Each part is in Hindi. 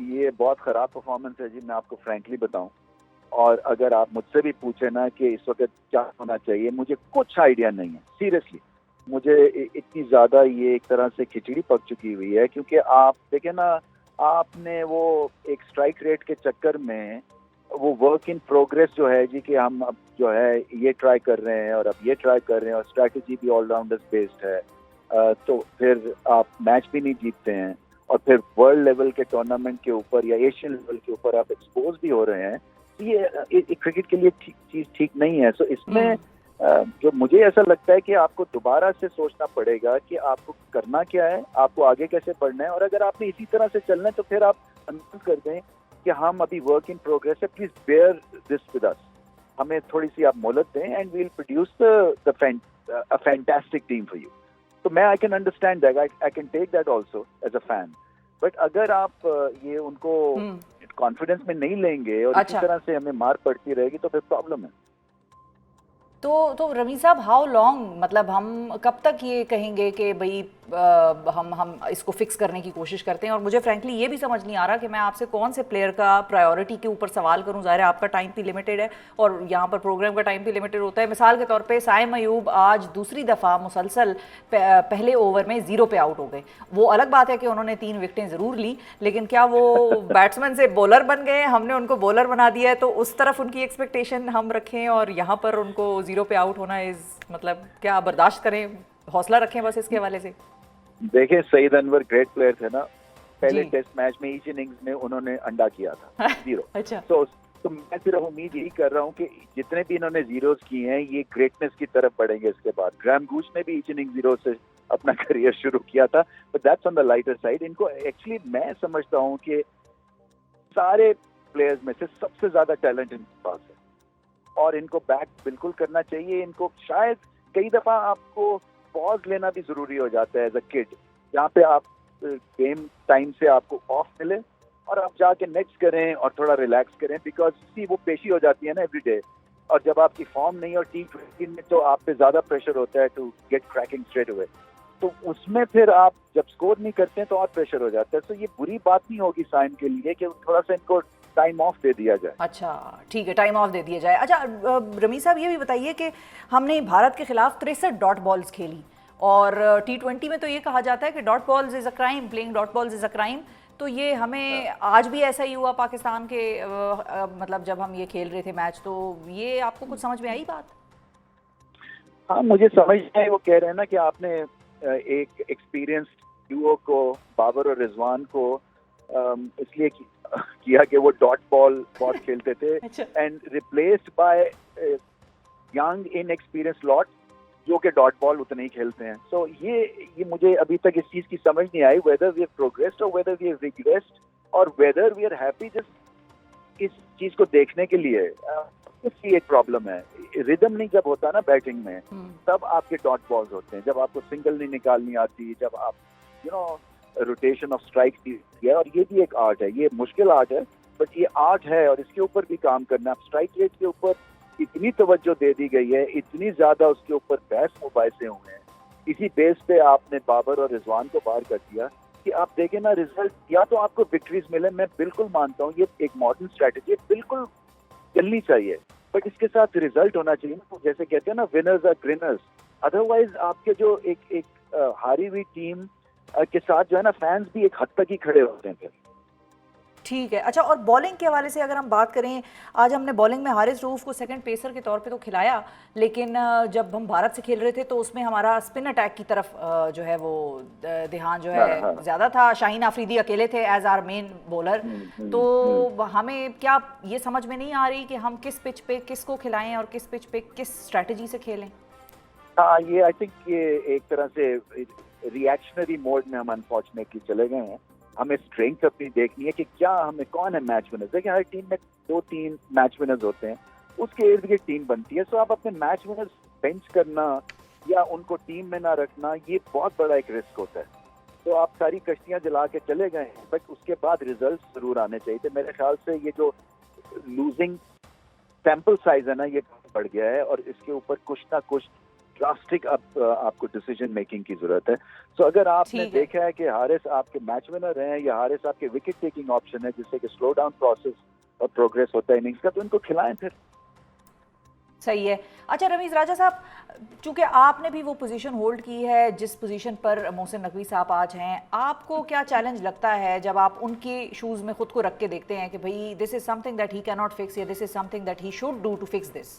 ये बहुत ख़राब परफॉर्मेंस है जी, मैं आपको फ्रैंकली बताऊं। और अगर आप मुझसे भी पूछे ना कि इस वक्त क्या होना चाहिए, मुझे कुछ आइडिया नहीं है सीरियसली। मुझे इतनी ज़्यादा ये एक तरह से खिचड़ी पक चुकी हुई है, क्योंकि आप देखें ना, आपने वो एक स्ट्राइक रेट के चक्कर में वो वर्क इन प्रोग्रेस जो है जी, कि हम अब जो है ये ट्राई कर रहे हैं और अब ये ट्राई कर रहे हैं और स्ट्रैटेजी भी ऑलराउंडर्स बेस्ड है, तो फिर आप मैच भी नहीं जीतते हैं और फिर वर्ल्ड लेवल के टूर्नामेंट के ऊपर या एशियन लेवल के ऊपर आप एक्सपोज भी हो रहे हैं। तो ये क्रिकेट के लिए चीज ठीक नहीं है। सो इसमें जो मुझे ऐसा लगता है कि आपको दोबारा से सोचना पड़ेगा कि आपको करना क्या है, आपको आगे कैसे बढ़ना है। और अगर आपने इसी तरह से चलना है तो फिर आप अनाउंस कर दें कि हम अभी वर्क इन प्रोग्रेस है, please bear this with us, हमें थोड़ी सी आप मोहलत दें and we will produce a fantastic team for you. तो मैं I can understand that, I can take that also as a fan. But अगर आप ये उनको कॉन्फिडेंस में नहीं लेंगे और इसी तरह से हमें मार पड़ती रहेगी तो फिर प्रॉब्लम है। तो रमीज साहब, हाउ लॉन्ग, मतलब हम कब तक ये कहेंगे कि भाई हम इसको फिक्स करने की कोशिश करते हैं? और मुझे फ्रैंकली ये भी समझ नहीं आ रहा कि मैं आपसे कौन से प्लेयर का प्रायोरिटी के ऊपर सवाल करूं। ज़ाहिर है आपका टाइम भी लिमिटेड है और यहाँ पर प्रोग्राम का टाइम भी लिमिटेड होता है। मिसाल के तौर पे साइम अयूब आज दूसरी दफ़ा मुसलसल पहले ओवर में 0 पे आउट हो गए। वो अलग बात है कि उन्होंने 3 विकेटें ज़रूर ली, लेकिन क्या वो बैट्समैन से बॉलर बन गए? हमने उनको बॉलर बना दिया है, तो उस तरफ उनकी एक्सपेक्टेशन हम रखें और यहाँ पर उनको 0 पे आउट होना मतलब क्या बर्दाश्त करें? हौसला रखें बस इसके हवाले से। देखें, सईद अनवर ग्रेट प्लेयर थे ना, पहले टेस्ट मैच में ईच इनिंग्स में उन्होंने अंडा किया था 0। अच्छा। तो मैं सिर्फ उम्मीद यही कर रहा हूँ कि जितने भी इन्होंने जीरोस किए हैं ये ग्रेटनेस की तरफ बढ़ेंगे इसके बाद। ग्राहम गूच ने भी ईच इनिंग 0 से अपना करियर शुरू किया था, but that's on the lighter side. इनको एक्चुअली मैं समझता हूँ कि सारे प्लेयर्स में से सबसे ज्यादा टैलेंट इनके पास है और इनको बैक बिल्कुल करना चाहिए। इनको शायद कई दफा आपको पॉज लेना भी जरूरी हो जाता है एज अ किड, जहाँ पे आप गेम टाइम से आपको ऑफ मिले और आप जाके नेक्स्ट करें और थोड़ा रिलैक्स करें, बिकॉज सी वो पेशी हो जाती है ना एवरीडे। और जब आपकी फॉर्म नहीं और T20 में तो आप पे ज्यादा प्रेशर होता है to get cracking straight away, तो उसमें फिर आप जब स्कोर नहीं करते हैं तो और प्रेशर हो जाता है। तो ये बुरी बात नहीं होगी साइम के लिए कि थोड़ा सा इनको टाइम ऑफ दे दिया जाए। अच्छा ठीक है, टाइम ऑफ दे दिया जाए। अच्छा रमीज साहब, ये भी बताइए कि हमने भारत के खिलाफ 63 डॉट बॉल्स खेली और T20 में तो ये कहा जाता है कि dot balls is a crime, playing dot balls is a crime. तो ये हमें आज भी ऐसा ही हुआ पाकिस्तान के मतलब जब हम ये खेल रहे थे मैच, तो ये आपको कुछ समझ में आई बात? हाँ, मुझे समझ में आई। वो कह रहे हैं ना कि आपने एक एक्सपीरियंस्ड डुओ को, बाबर और रिजवान को इसलिए किया कि वो डॉट बॉल बहुत खेलते थे and replaced by young inexperienced lot जो कि डॉट बॉल उतने ही खेलते हैं। सो ये मुझे अभी तक इस चीज की समझ नहीं आई, वेदर वी हैव प्रोग्रेस्ड और वेदर वी हैव रिग्रेस्ड और whether we are happy just इस चीज को देखने के लिए। इसकी एक प्रॉब्लम है, रिदम नहीं जब होता ना बैटिंग में, तब आपके डॉट बॉल्स होते हैं। जब आपको सिंगल नहीं निकालनी आती, जब आप रोटेशन ऑफ स्ट्राइक किया, और ये भी एक आर्ट है, ये मुश्किल आर्ट है बट ये आर्ट है और इसके ऊपर भी काम करना। स्ट्राइक रेट के ऊपर इतनी तवज्जो दे दी गई है, इतनी ज्यादा उसके ऊपर बहस मुबाहिसे हुए हैं, इसी बेस पे आपने बाबर और रिजवान को बाहर कर दिया कि आप देखें ना रिजल्ट, या तो आपको विक्ट्रीज मिले। मैं बिल्कुल मानता हूँ ये एक मॉडर्न स्ट्रैटेजी बिल्कुल चलनी चाहिए, बट इसके साथ रिजल्ट होना चाहिए ना। जैसे कहते हैं ना, विनर्स आर ग्रिनर्स। अदरवाइज आपके जो एक हारी हुई टीम के साथ जो है ना, फैंस भी एक हद तक ही खड़े होते हैं फिर। ठीक है। अच्छा, और बॉलिंग के हवाले से अगर हम बात करें, आज हमने बॉलिंग में हारिस रऊफ को सेकंड पेसर के तौर पे तो खिलाया, लेकिन जब हम भारत से खेल रहे थे तो उसमें हमारा स्पिन अटैक की तरफ जो है वो ध्यान जो है ज़्यादा था। शाहीन आफरीदी अकेले थे एज आर मेन बॉलर। तो हमें क्या ये समझ में नहीं आ रही कि हम किस पिच पे किसको खिलाएं और किस पिच पे किस स्ट्रैटेजी से खेलें? हाँ, ये आई थिंक ये एक तरह से रिएक्शनरी मोड में हम अनफॉर्चुनेटली चले गए हैं। हमें स्ट्रेंथ अपनी देखनी है कि क्या हमें कौन है मैच विनर्स। देखिए, हर टीम में 2-3 मैच विनर्स होते हैं, उसके इर्द गिर्द टीम बनती है। सो आप अपने मैच विनर्स बेंच करना या उनको टीम में ना रखना, ये बहुत बड़ा एक रिस्क होता है। तो आप सारी कश्तियां जला के चले गए हैं, बट उसके बाद रिजल्ट जरूर आने चाहिए। तो मेरे ख्याल से ये जो लूजिंग सैंपल साइज है ना, ये बढ़ गया है और इसके ऊपर कुछ ना कुछ ड्रास्टिक आपको डिसीजन मेकिंग की जरूरत है। सो अगर आपने ठीक है। देखा है कि हारिस आपके मैच विनर हैं या हारिस आपके विकेट टेकिंग ऑप्शन है जिससे कि स्लो डाउन प्रोसेस और प्रोग्रेस होता है इनिंग्स का, तो इनको खिलाएं फिर। सही है। अच्छा रमीज राजा साहब, चूंकि आपने भी वो पोजीशन होल्ड की है जिस पोजीशन पर मोहसिन नकवी साहब आज हैं, आपको क्या चैलेंज लगता है जब आप उनके शूज में खुद को रख के देखते हैं कि भाई this is something that he can not fix या this is something that he should do to fix this?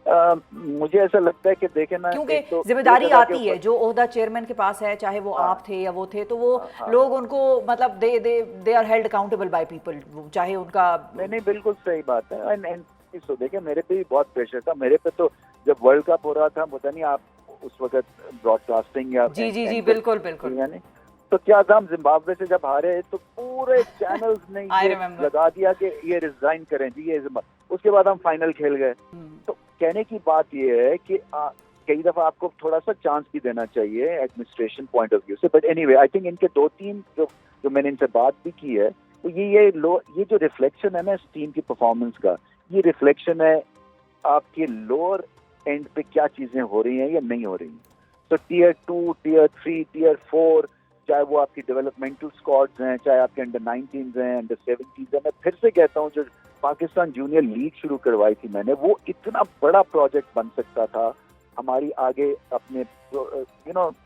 मुझे ऐसा लगता है कि देखें ना, क्योंकि तो जिम्मेदारी आती है, जो ओहदा चेयरमैन के पास है, चाहे वो आप थे या वो थे, तो वो लोग उनको मतलब they are held accountable by people, चाहे उनका। नहीं, बिल्कुल सही बात है। एंड तो देखिए मेरे पे भी बहुत प्रेशर था। मेरे पे तो जब वर्ल्ड कप हो रहा था, पता नहीं आप उस वक्त ब्रॉडकास्टिंग या जी बिल्कुल बिल्कुल, यानी तो क्या था, हम जिम्बाब्वे से जब हारे तो पूरे चैनल्स ने ये लगा दिया कि ये रिजाइन करें जी, ये उसके बाद हम फाइनल खेल गए। तो कहने की बात ये है कि कई दफा आपको थोड़ा सा चांस भी देना चाहिए एडमिनिस्ट्रेशन पॉइंट ऑफ व्यू से। बट एनीवे आई थिंक इनके 2-3 जो मैंने इनसे बात भी की है, तो ये जो रिफ्लेक्शन है ना इस टीम की परफॉर्मेंस का, ये रिफ्लेक्शन है आपके लोअर एंड पे क्या चीजें हो रही हैं या नहीं हो रही हैं। तो टीयर 2, टीयर 3, टीयर 4, चाहे वो आपकी डेवलपमेंटल स्क्वाड्स हैं, चाहे आपके अंडर 19s हैं, अंडर 17s हैं। मैं फिर से कहता हूँ, जो पाकिस्तान जूनियर लीग शुरू करवाई थी मैंने, वो इतना बड़ा प्रोजेक्ट बन सकता था हमारी आगे अपने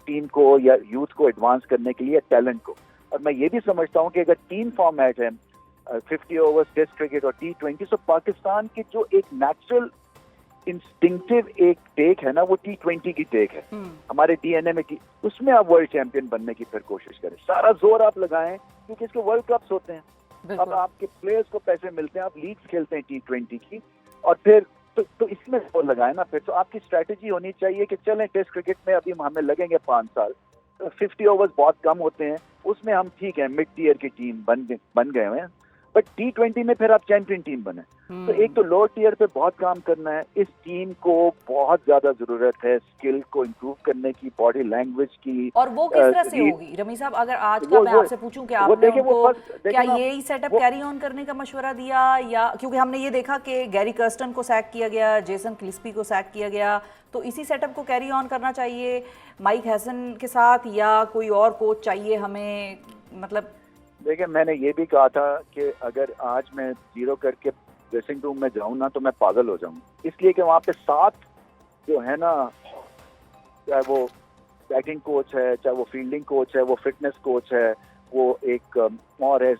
टीम को या यूथ को एडवांस करने के लिए, टैलेंट को। और मैं ये भी समझता हूँ कि अगर 3 फॉर्मेट है, 50 ओवर्स टेस्ट क्रिकेट और T20, तो पाकिस्तान की जो एक नेचुरल इंस्टिंक्टिव एक टेक है ना, वो T20 की टेक है हमारे डीएनए में की। उसमें आप वर्ल्ड चैंपियन बनने की फिर कोशिश करें, सारा जोर आप लगाएं, क्योंकि इसके वर्ल्ड कप्स होते हैं। अब आपके प्लेयर्स को पैसे मिलते हैं, आप लीग्स खेलते हैं T20 की, और फिर तो इसमें जोर लगाए ना। फिर तो आपकी स्ट्रैटेजी होनी चाहिए कि चलें टेस्ट क्रिकेट में अभी हमें लगेंगे 5 साल, 50 ओवर्स बहुत कम होते हैं, उसमें हम ठीक है मिड टीयर की टीम बन गए हैं। बट T20 में फिर आप चैंपियन टीम बने। तो एक तो लोअर टीयर पे बहुत काम करना है। इस टीम को बहुत ज्यादा जरूरत है स्किल को इम्प्रूव करने की, बॉडी लैंग्वेज की। और वो किस तरह से होगी रमी साहब? अगर आज का मैं आपसे पूछूं कि आपने उनको क्या यही सेटअप कैरी ऑन करने का मशवरा दिया, या क्योंकि हमने ये देखा कि गैरी कर्स्टन को सैक किया गया, जेसन क्लिस्पी को सैक किया गया, तो इसी सेटअप को कैरी ऑन करना चाहिए माइक हैसन के साथ, या कोई और कोच चाहिए हमें? मतलब देखिए मैंने ये भी कहा था कि अगर आज मैं 0 करके ड्रेसिंग रूम में जाऊं ना, तो मैं पागल हो जाऊं, इसलिए कि वहाँ पे 7 जो है ना, चाहे वो बैटिंग कोच है, चाहे वो फील्डिंग कोच है, वो फिटनेस कोच है, वो एक और है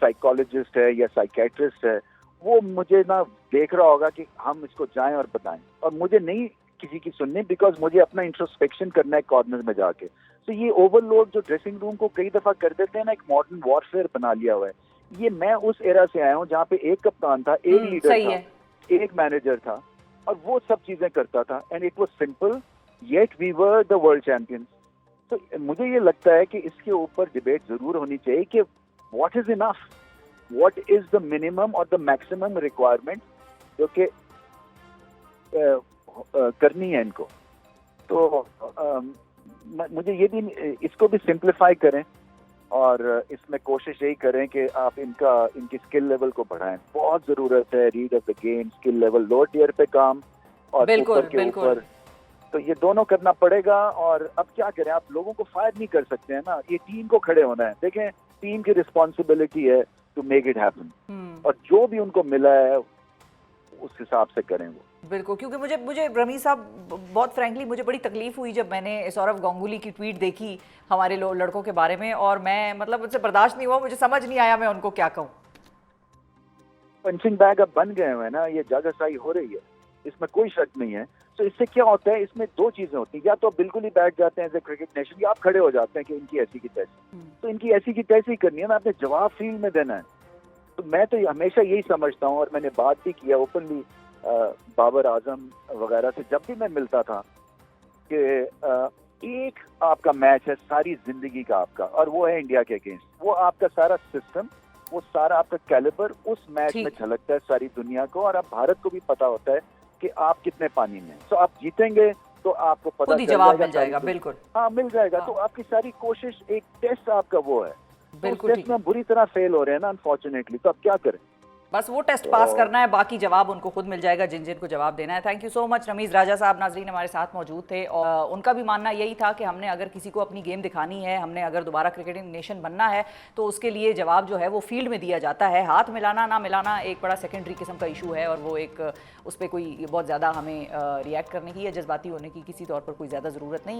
साइकोलॉजिस्ट है या साइकेट्रिस्ट है, वो मुझे ना देख रहा होगा कि हम इसको जाएं और बताएं, और मुझे नहीं किसी की सुननी, बिकॉज मुझे अपना इंट्रोस्पेक्शन करना है कॉर्नर में जाके। तो ये ओवरलोड जो ड्रेसिंग रूम को कई दफा कर देते हैं ना, एक मॉडर्न वॉरफेयर बना लिया हुआ है। ये मैं उस एरा से आया हूँ जहाँ पे एक कप्तान था, एक लीडर था, एक मैनेजर था, और वो सब चीजें करता था, and it was simple, yet we were the world champions. तो मुझे ये लगता है कि इसके ऊपर डिबेट जरूर होनी चाहिए कि what is enough, what is the minimum और द मैक्सिमम रिक्वायरमेंट जो कि करनी है इनको। तो मुझे ये भी, इसको भी सिंप्लीफाई करें, और इसमें कोशिश यही करें कि आप इनकी स्किल लेवल को बढ़ाएं। बहुत जरूरत है read of the game, skill level, lower tier पे काम और ऊपर के ऊपर, तो ये दोनों करना पड़ेगा। और अब क्या करें, आप लोगों को फायर नहीं कर सकते हैं ना, ये टीम को खड़े होना है। देखें टीम की रिस्पॉन्सिबिलिटी है टू मेक इट हैपन, और जो भी उनको मिला है उस हिसाब से करें वो। बिल्कुल, क्योंकि मुझे रमी साहब बहुत फ्रैंकली मुझे बड़ी तकलीफ हुई जब मैंने सौरव गांगुली की ट्वीट देखी हमारे लड़कों के बारे में, और मैं मतलब मुझसे बर्दाश्त नहीं हुआ, मुझे समझ नहीं आया मैं उनको क्या कहूँ। पंचिंग बैग अब बन गए हैं ना, ये जागरसाई हो रही है, इसमें कोई शक नहीं है। तो इससे क्या होता है, इसमें 2 चीजें होती हैं, या तो बिल्कुल ही बैठ जाते हैं एज ए क्रिकेट नेशन, या आप खड़े हो जाते हैं कि इनकी ऐसी की तैसी। तो इनकी ऐसी की तैसी करनी है ना, आपने जवाब फील्ड में देना है। तो मैं तो हमेशा यही समझता हूँ, और मैंने बात भी किया ओपनली बाबर आजम वगैरह से जब भी मैं मिलता था, कि एक आपका मैच है सारी जिंदगी का आपका, और वो है इंडिया के अगेंस्ट। वो आपका सारा सिस्टम, वो सारा आपका कैलिबर उस मैच में झलकता है सारी दुनिया को, और अब भारत को भी पता होता है कि आप कितने पानी में। तो आप जीतेंगे तो आपको पता चल जाएगा। बिल्कुल, हाँ मिल जाएगा। तो आपकी सारी कोशिश, एक टेस्ट आपका वो है, तो टेस्ट में बुरी तरह फेल हो रहे हैं ना अनफॉर्चुनेटली, तो आप क्या करें। बस वो टेस्ट पास करना है, बाकी जवाब उनको खुद मिल जाएगा जिन जिनको जवाब देना है। Thank you so much Ramiz Raja Saheb. नाजरीन हमारे साथ मौजूद थे और उनका भी मानना यही था कि हमने अगर किसी को अपनी गेम दिखानी है, हमने अगर दोबारा क्रिकेटिंग नेशन बनना है तो उसके लिए जवाब जो है वो फील्ड में दिया जाता है। हाथ मिलाना ना मिलाना एक बड़ा सेकेंडरी किस्म का इशू है और वो एक उस पर कोई बहुत ज़्यादा हमें रिएक्ट करने की या जज्बाती होने की किसी तौर पर कोई ज़्यादा ज़रूरत नहीं।